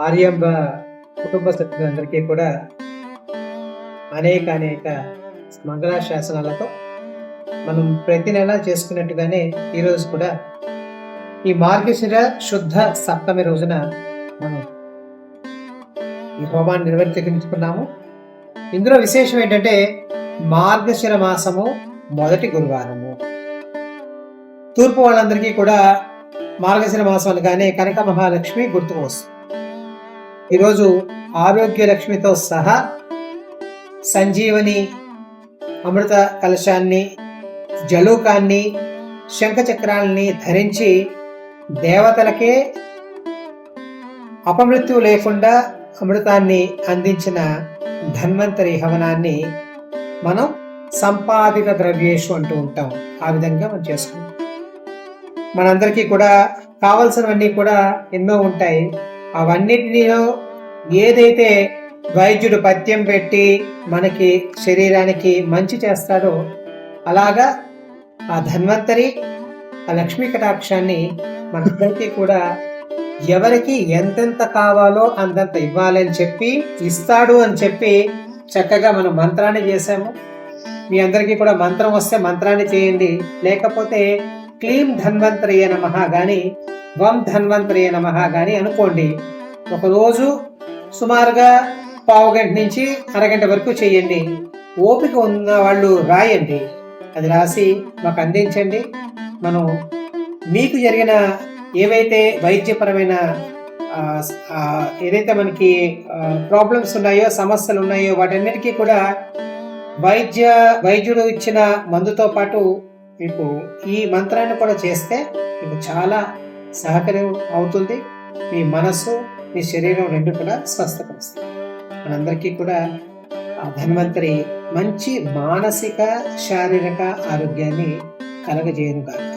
ఆర్యాంబ కుటుంబ సభ్యులందరికీ కూడా అనేక మంగళాశాసనాలతో మనం ప్రతి నెల చేసుకున్నట్టుగానే ఈరోజు కూడా ఈ మార్గశిర శుద్ధ సప్తమి రోజున మనం ఈ హోమాన్ని నిర్వర్తించుకున్నాము. ఇందులో విశేషం ఏంటంటే మార్గశిర మాసము మొదటి గురువారము. తూర్పు వాళ్ళందరికీ కూడా మార్గశిర మాసం అనగానే కనక మహాలక్ష్మి గుర్తుకు వస్తుంది. ఈరోజు ఆరోగ్య లక్ష్మితో సహా సంజీవని అమృత కలశాన్ని, జలూకాన్ని, శంఖచక్రాలని ధరించి దేవతలకే అపమృత్యు లేకుండా అమృతాన్ని అందించిన ధన్వంతరి హవనాన్ని మనం సంపాదిత ద్రవ్యేషు అంటూ ఉంటాం. ఆ విధంగా మనం చేసుకుంటాం. మనందరికీ కూడా కావలసినవన్నీ కూడా ఎన్నో ఉంటాయి. అవన్నిటిలో ఏదైతే వైద్యుడు పథ్యం పెట్టి మనకి శరీరానికి మంచి చేస్తాడో అలాగా ఆ ధన్వంతరి, ఆ లక్ష్మీ కటాక్షాన్ని మనందరికీ కూడా ఎవరికి ఎంతెంత కావాలో అంతంత ఇవ్వాలని చెప్పి ఇస్తాడు అని చెప్పి చక్కగా మనం మంత్రాన్ని చేసాము. మీ అందరికీ కూడా మంత్రం వస్తే మంత్రాన్ని చేయండి, లేకపోతే క్లీం ధన్వంతరియ నమః గాని వం ధన్వంతరియ నమః గాని అనుకోండి. ఒకరోజు సుమారుగా పావుగంట నుంచి అరగంట వరకు చేయండి. ఓపిక ఉన్న వాళ్ళు రాయండి, అది రాసి మాకు అందించండి. మనం మీకు జరిగిన ఏవైతే వైద్యపరమైన ఏదైతే మనకి ప్రాబ్లమ్స్ ఉన్నాయో, సమస్యలు ఉన్నాయో వాటన్నిటికీ కూడా వైద్యుడు ఇచ్చిన మందుతో పాటు మీకు ఈ మంత్రాన్ని కూడా చేస్తే మీకు చాలా సహకారం అవుతుంది. మీ మనస్సు, మీ శరీరం రెండు కూడా స్వస్థపరుస్తుంది. మనందరికీ కూడా ఆ ధన్వంతరి మంచి మానసిక శారీరక ఆరోగ్యాన్ని కలగజేయను కాక.